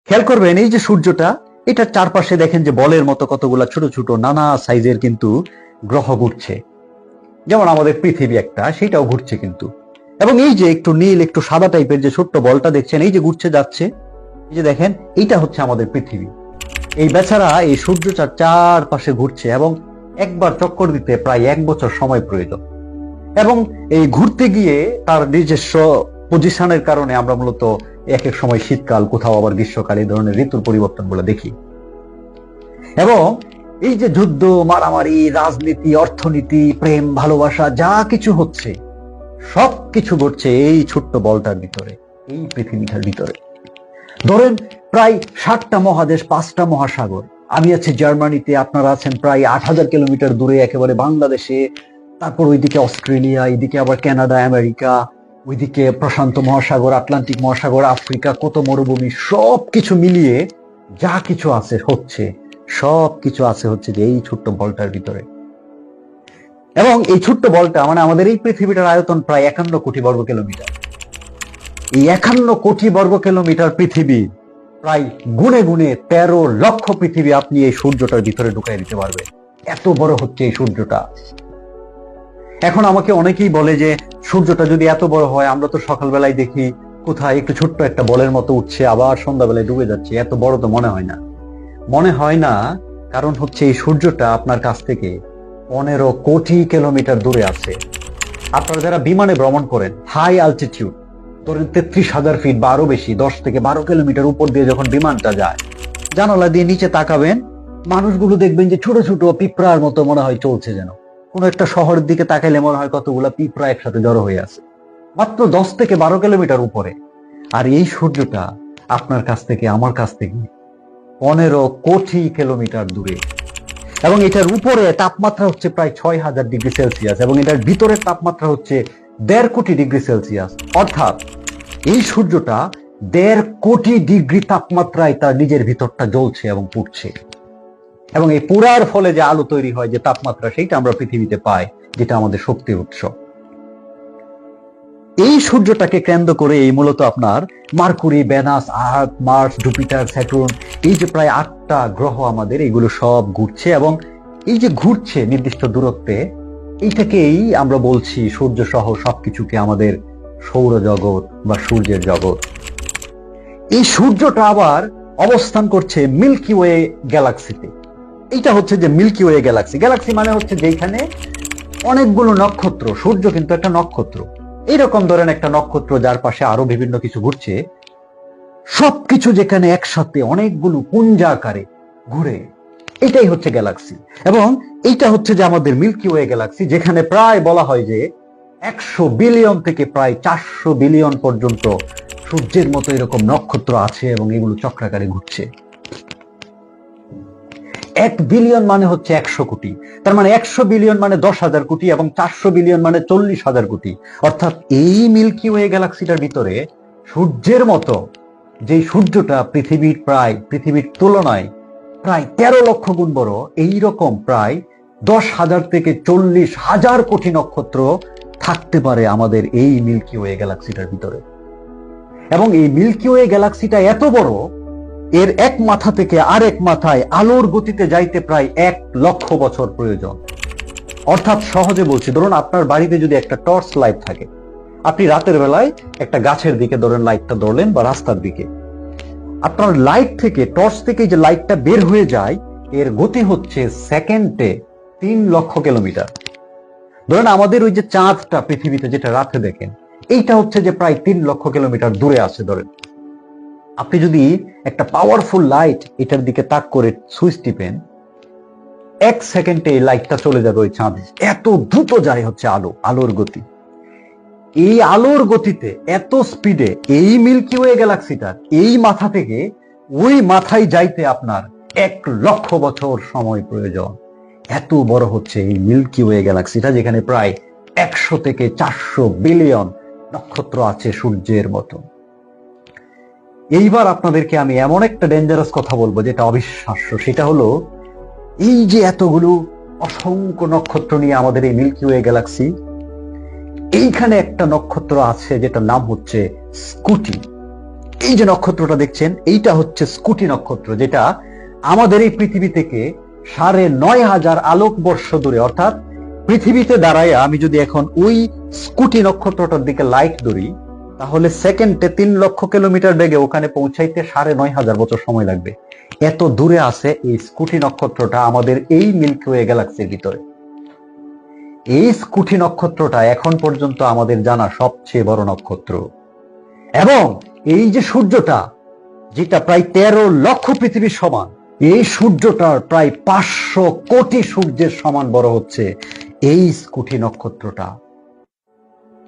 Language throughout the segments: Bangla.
খেয়াল করবেন এই যে সূর্যটা, এটার চারপাশে দেখেন যে বলের মতো কতগুলা ছোট ছোট নানা সাইজের কিন্তু গ্রহ ঘুরছে। যেমন আমাদের পৃথিবী একটা, সেটাও ঘুরছে কিন্তু। এবং এই যে একটু নীল একটু সাদা টাইপের যে ছোট্ট বলটা দেখছেন, এই যে ঘুরছে যাচ্ছে, এই যে দেখেন, এইটা হচ্ছে আমাদের পৃথিবী। এই বেচারা এই সূর্যটার চারপাশে ঘুরছে এবং একবার চক্কর দিতে প্রায় 1 বছর সময় প্রয়োজন। এবং এই ঘুরতে গিয়ে তার নিজস্ব পজিশনের কারণে আমরা মূলত এক এক সময় শীতকাল, কোথাও আবার গ্রীষ্মকাল, এই ধরনের ঋতুর পরিবর্তন গুলো দেখি। এবং এই যে যুদ্ধ, মারামারি, রাজনীতি, অর্থনীতি, প্রেম, ভালোবাসা, যা কিছু হচ্ছে সবকিছু ঘটছে এই ছোট্ট বলটার ভিতরে, এই পৃথিবীটার ভিতরে। ধরেন প্রায় 60টা মহাদেশ, 5টা মহাসাগর। আমি আছি জার্মানিতে, আপনারা আছেন প্রায় 8,000 কিলোমিটার দূরে একেবারে বাংলাদেশে। তারপর ওইদিকে অস্ট্রেলিয়া, এইদিকে আবার কানাডা, আমেরিকা, ওইদিকে প্রশান্ত মহাসাগর, আটলান্টিক মহাসাগর, আফ্রিকা, কত মরুভূমি, সবকিছু মিলিয়ে যা কিছু আছে হচ্ছে, সবকিছু আছে হচ্ছে যে এই ছোট্ট বলটার ভিতরে। এবং এই ছোট্ট বলটা মানে আমাদের এই পৃথিবীটার আয়তন প্রায় 51 কোটি বর্গ কিলোমিটার। এই 51 কোটি বর্গ কিলোমিটার পৃথিবী, প্রায় গুণে গুণে 13 লক্ষ পৃথিবী আপনি এই সূর্যটার ভিতরে ঢুকাই দিতে পারবে। এত বড় হচ্ছে এই সূর্যটা। এখন আমাকে অনেকেই বলে যে সূর্যটা যদি এত বড় হয়, আমরা তো সকালবেলায় দেখি কোথায় একটু ছোট্ট একটা বলের মতো উঠছে, আবার সন্ধ্যাবেলায় ডুবে যাচ্ছে, এত বড় তো মনে হয় না। মনে হয় না, কারণ হচ্ছে এই সূর্যটা আপনার কাছ থেকে 15 কোটি কিলোমিটার দূরে আছে। আপনারা যারা বিমানে ভ্রমণ করেন, হাই অ্যালটিটিউড, ধরেন 33,000 ফিট বা আরো বেশি, 10 থেকে 12 কিলোমিটার উপর দিয়ে যখন বিমানটা যায়, জানালা দিয়ে নিচে তাকাবেন, মানুষগুলো দেখবেন যে ছোট ছোট পিঁপড়ার মতো মনে হয় চলছে, যেন কোনো একটা শহরের দিকে তাকাইলে মনে হয় কতগুলা পিঁপড়া একসাথে জড়ো হয়ে আছে, মাত্র 10 থেকে 12 কিলোমিটার উপরে। আর এই সূর্যটা আপনার কাছ থেকে, আমার কাছ থেকে 15 কোটি কিলোমিটার দূরে। এবং এটার উপরে তাপমাত্রা হচ্ছে প্রায় 6,000 ডিগ্রি সেলসিয়াস, এবং এটার ভিতরের তাপমাত্রা হচ্ছে 1.5 কোটি ডিগ্রি সেলসিয়াস। অর্থাৎ এই সূর্যটা 1.5 কোটি ডিগ্রি তাপমাত্রায় তার নিজের ভিতরটা জ্বলছে এবং পুড়ছে। এবং এই পুরার ফলে যে আলো তৈরি হয়, যে তাপমাত্রা, সেইটা আমরা পৃথিবীতে পাই, যেটা আমাদের শক্তির উৎস। এই সূর্যটাকে কেন্দ্র করে এই মূলত আপনার মার্কুরি, ভেনাস, আর্থ, মার্স, জুপিটার, স্যাটার্ন, এই যে প্রায় 8টা গ্রহ আমাদের, এগুলো সব ঘুরছে। এবং এই যে ঘুরছে নির্দিষ্ট দূরত্বে, এইটাকেই আমরা বলছি সূর্য সহ সবকিছুকে আমাদের সৌরজগৎ বা সূর্যের জগৎ। এই সূর্যটা আবার অবস্থান করছে মিল্কি ওয়ে গ্যালাক্সিতে। এইটা হচ্ছে যে মিল্কি ওয়ে গ্যালাক্সি। গ্যালাক্সি মানে হচ্ছে যেখানে অনেকগুলো নক্ষত্র, সূর্য কিন্তু একটা নক্ষত্র, এইরকম ধরেন একটা নক্ষত্র যার পাশে আরো বিভিন্ন কিছু ঘুরছে, সবকিছু যেখানে একসাথে অনেকগুলো পুঞ্জাকারে ঘুরে, এটাই হচ্ছে গ্যালাক্সি। এবং এইটা হচ্ছে যে আমাদের মিল্কি ওয়ে গ্যালাক্সি, যেখানে প্রায় বলা হয় যে 100 বিলিয়ন থেকে প্রায় 400 বিলিয়ন পর্যন্ত সূর্যের মতো এরকম নক্ষত্র আছে, এবং এগুলো চক্রাকারে ঘুরছে। 1 বিলিয়ন মানে হচ্ছে 100 কোটি, তার মানে 100 বিলিয়ন মানে 10,000 কোটি, এবং 400 বিলিয়ন মানে 40,000 কোটি। অর্থাৎ এই মিল্কি ওয়ে গ্যালাক্সিটার ভিতরে সূর্যের মতো, যে সূর্যটা পৃথিবীর তুলনায় প্রায় 13 লক্ষ গুণ বড়, এইরকম প্রায় 10,000 থেকে 40,000 কোটি নক্ষত্র থাকতে পারে আমাদের এই মিল্কি ওয়ে গ্যালাক্সিটার ভিতরে। এবং এই মিল্কি ওয়ে গ্যালাক্সিটা এত বড়, এর এক মাথা থেকে আরেক মাথায় আলোর গতিতে যাইতে প্রায় 1 লক্ষ বছর প্রয়োজন। অর্থাৎ সহজে বলছি, ধরুন আপনার বাড়িতে যদি একটা টর্চ লাইট থাকে, আপনি রাতের বেলায় একটা গাছের দিকে ধরেন লাইটটা ধরলেন, বা রাস্তার দিকে, আপনার লাইট থেকে, টর্চ থেকে যে লাইটটা বের হয়ে যায়, এর গতি হচ্ছে সেকেন্ডে 3 লক্ষ কিলোমিটার। ধরেন আমাদের ওই যে চাঁদটা পৃথিবীতে যেটা রাতে দেখেন, এইটা হচ্ছে যে প্রায় 3 লক্ষ কিলোমিটার দূরে আছে। ধরেন আপনি যদি একটা পাওয়ারফুল লাইট এটার দিকে তাক করে সুইচ টিপেন, 1 সেকেন্ডে এই লাইটটা চলে যাবে ওই চাঁদে। এত দ্রুত যায় হচ্ছে আলোর গতি। এই আলোর গতিতে, এত স্পিডে এই মিল্কি ওয়ে গ্যালাক্সিটার এই মাথা থেকে ওই মাথায় যাইতে আপনার 1 লক্ষ বছর সময় প্রয়োজন। এত বড় হচ্ছে এই মিল্কি ওয়ে গ্যালাক্সিটা, যেখানে প্রায় 100 থেকে 400 বিলিয়ন নক্ষত্র আছে সূর্যের মতো। এইবার আপনাদেরকে আমি এমন একটা ডেঞ্জারাস কথা বলবো যেটা অবিশ্বাস্য। সেটা হলো, এই যে এতগুলো অসংখ্য নক্ষত্র নিয়ে আমাদের এই মিল্কি ওয়ে গ্যালাক্সি, এইখানে একটা নক্ষত্র আছে যেটার নাম হচ্ছে স্কুটি। এই যে নক্ষত্রটা দেখছেন, এইটা হচ্ছে স্কুটি নক্ষত্র, যেটা আমাদের এই পৃথিবী থেকে ৯,৫০০ আলোকবর্ষ দূরে। অর্থাৎ পৃথিবীতে দাঁড়ায় আমি যদি এখন ওই স্কুটি নক্ষত্রটার দিকে লাইট ধরি, তাহলে সেকেন্ডে ৩,০০,০০০ কিলোমিটার বেগে ওখানে পৌঁছাইতে ৯,৫০০ বছর সময় লাগবে। এত দূরে আছে এই স্কুটি নক্ষত্রটা আমাদের এই মিল্কি ওয়ে গ্যালাক্সির ভিতরে। এই স্কুটি নক্ষত্রটা এখন পর্যন্ত আমাদের জানা সবচেয়ে বড় নক্ষত্র। এবং এই যে সূর্যটা, যেটা প্রায় ১৩ লক্ষ পৃথিবীর সমান, এই সূর্যটার প্রায় ৫০০ কোটি সূর্যের সমান বড় হচ্ছে এই স্কুটি নক্ষত্রটা।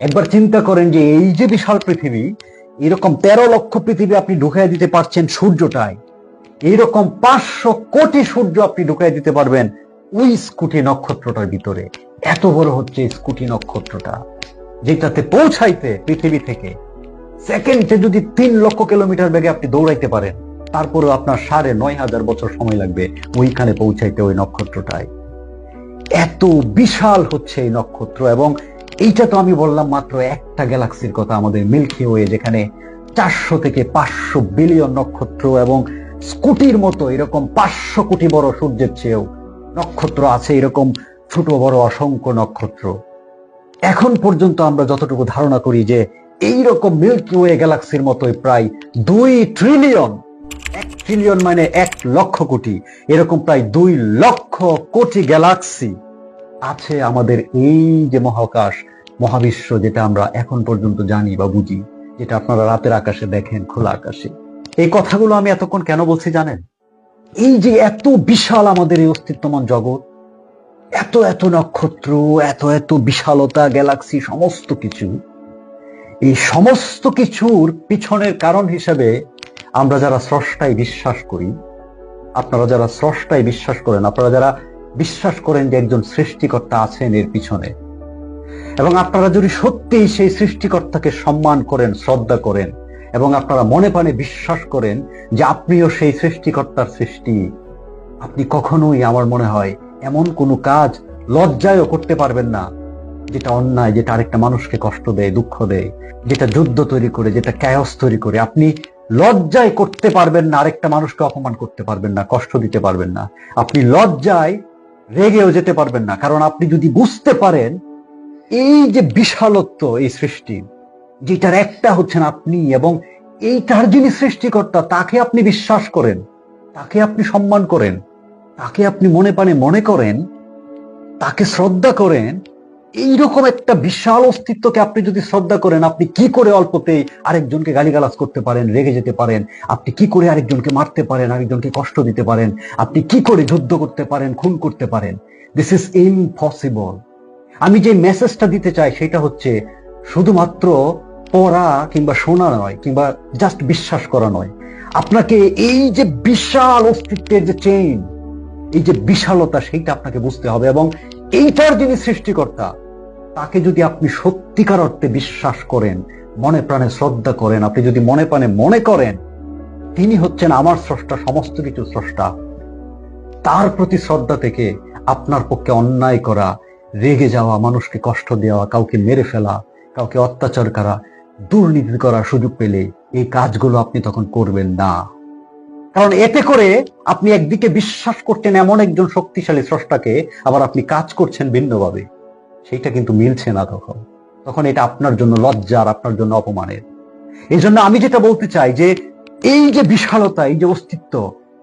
একবার চিন্তা করেন যে এই যে বিশাল পৃথিবী, এরকম ১৩ লক্ষ পৃথিবী আপনি ঢুকাই দিতে পারছেন সূর্যটায়, এইরকম ৫০০ কোটি সূর্য আপনি ঢুকাই দিতে পারবেন ওই স্কুটি নক্ষত্রটার ভিতরে। এত বড় হচ্ছে স্কুটি নক্ষত্রটা, যেটাতে পৌঁছাইতে পৃথিবী থেকে সেকেন্ডে যদি ৩,০০,০০০ কিলোমিটার বেগে আপনি দৌড়াইতে পারেন, তারপরেও আপনার ৯,৫০০ বছর সময় লাগবে ওইখানে পৌঁছাইতে, ওই নক্ষত্রটায়। এত বিশাল হচ্ছে এই নক্ষত্র। এবং এইটা তো আমি বললাম মাত্র একটা গ্যালাক্সির কথা, আমাদের মিল্কি ওয়ে, যেখানে ৪০০ থেকে ৫০০ বিলিয়ন নক্ষত্র এবং স্কুটির মতো এরকম ৫০০ কোটি বড় সূর্যের চেয়েও নক্ষত্র আছে, এরকম ছোট বড় অসংখ্য নক্ষত্র। এখন পর্যন্ত আমরা যতটুকু ধারণা করি যে এইরকম মিল্কি ওয়ে গ্যালাক্সির মতোই প্রায় ২ ট্রিলিয়ন, ১ ট্রিলিয়ন মানে ১,০০,০০০ কোটি, এরকম প্রায় ২,০০,০০০ কোটি গ্যালাক্সি আছে আমাদের এই যে মহাকাশ, মহাবিশ্ব, যেটা আমরা এখন পর্যন্ত জানি বা বুঝি, যেটা আপনারা রাতের আকাশে দেখেন, খোলা আকাশে। এই কথাগুলো আমি এতক্ষণ কেন বলছি জানেন? এই যে এত বিশাল আমাদের এই অস্তিত্বমান জগৎ, এত এত নক্ষত্র, এত এত বিশালতা, গ্যালাক্সি, সমস্ত কিছু, এই সমস্ত কিছুর পিছনের কারণ হিসেবে আমরা যারা স্রষ্টায় বিশ্বাস করি, আপনারা যারা স্রষ্টায় বিশ্বাস করেন, আপনারা যারা বিশ্বাস করেন যে একজন সৃষ্টিকর্তা আছেন এর পিছনে, এবং আপনারা যদি সত্যি সেই সৃষ্টিকর্তাকে সম্মান করেন, শ্রদ্ধা করেন, এবং আপনারা মনে প্রাণে বিশ্বাস করেন যে আপনিও সেই সৃষ্টিকর্তার সৃষ্টি, আপনি কখনোই, আমার মনে হয়, এমন কোনো কাজ লজ্জায়ও করতে পারবেন না যেটা অন্যায়, যেটা আরেকটা মানুষকে কষ্ট দেয়, দুঃখ দেয়, যেটা যুদ্ধ তৈরি করে, যেটা ক্যাওস তৈরি করে। আপনি লজ্জায় করতে পারবেন না, আরেকটা মানুষকে অপমান করতে পারবেন না, কষ্ট দিতে পারবেন না। আপনি লজ্জায় রেগেও যেতে পারবেন না, কারণ আপনি যদি বুঝতে পারেন এই যে বিশালত্ব এই সৃষ্টি, যেটার একটা হচ্ছেন আপনি, এবং এইটার যিনি সৃষ্টিকর্তা তাকে আপনি বিশ্বাস করেন, তাকে আপনি সম্মান করেন, তাকে আপনি মনে প্রাণে মনে করেন, তাকে শ্রদ্ধা করেন, এইরকম একটা বিশাল অস্তিত্বকে আপনি যদি শ্রদ্ধা করেন, আপনি কি করে অল্পতেই আরেকজনকে গালিগালাজ করতে পারেন, রেগে যেতে পারেন? আপনি কি করে আরেকজনকে মারতে পারেন, আরেকজনকে কষ্ট দিতে পারেন? আপনি কি করে যুদ্ধ করতে পারেন, খুন করতে পারেন? This is impossible. আমি যে মেসেজটা দিতে চাই সেটা হচ্ছে শুধুমাত্র পড়া কিংবা শোনা নয়, কিংবা জাস্ট বিশ্বাস করা নয়। আপনাকে এই যে বিশাল অস্তিত্বের যে চেইন, এই যে বিশালতা, সেইটা আপনাকে বুঝতে হবে। এবং এইটার যিনি সৃষ্টিকর্তা, তাকে যদি আপনি সত্যিকার অর্থে বিশ্বাস করেন, মনে প্রাণে শ্রদ্ধা করেন, আপনি যদি মনে প্রাণে মনে করেন তিনি হচ্ছেন আমার স্রষ্টা, সমস্ত কিছু স্রষ্টা, তার প্রতি শ্রদ্ধা থেকে আপনার পক্ষে অন্যায় করা, রেগে যাওয়া, মানুষকে কষ্ট দেওয়া, কাউকে মেরে ফেলা, কাউকে অত্যাচার করা, দুর্নীতি করার সুযোগ পেলে এই কাজগুলো আপনি তখন করবেন না। কারণ এতে করে আপনি একদিকে বিশ্বাস করছেন এমন একজন শক্তিশালী স্রষ্টাকে, আবার আপনি কাজ করছেন ভিন্নভাবে। সেইটা কিন্তু মিলছে না। তখন এটা আপনার জন্য লজ্জার, আপনার জন্য অপমানের। এই জন্য আমি যেটা বলতে চাই যে এই যে বিশালতা, এই যে অস্তিত্ব,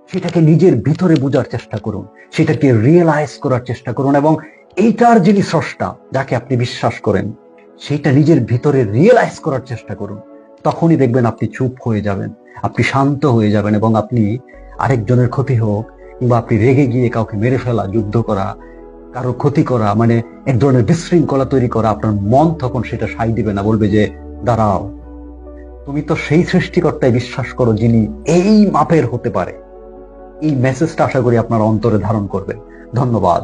সেটাকে নিজের ভিতরে বোঝার চেষ্টা করুন, সেটাকে রিয়েলাইজ করার চেষ্টা করুন, এবং এইটার যিনি স্রষ্টা, যাকে আপনি বিশ্বাস করেন, সেটা নিজের ভিতরে রিয়েলাইজ করার চেষ্টা করুন। তখনই দেখবেন আপনি চুপ হয়ে যাবেন, আপনি শান্ত হয়ে যাবেন, এবং আপনি আরেকজনের ক্ষতি হোক, কিংবা আপনি রেগে গিয়ে কাউকে মেরে ফেলা, যুদ্ধ করা, কারো ক্ষতি করা, মানে এক ধরনের বিশৃঙ্খলা তৈরি করা, আপনার মন তখন সেটা সাই দিবে না, বলবে যে দাঁড়াও, তুমি তো সেই সৃষ্টিকর্তায় বিশ্বাস করো যিনি এই মাপের হতে পারে। এই মেসেজটা আশা করি আপনার অন্তরে ধারণ করবে। ধন্যবাদ।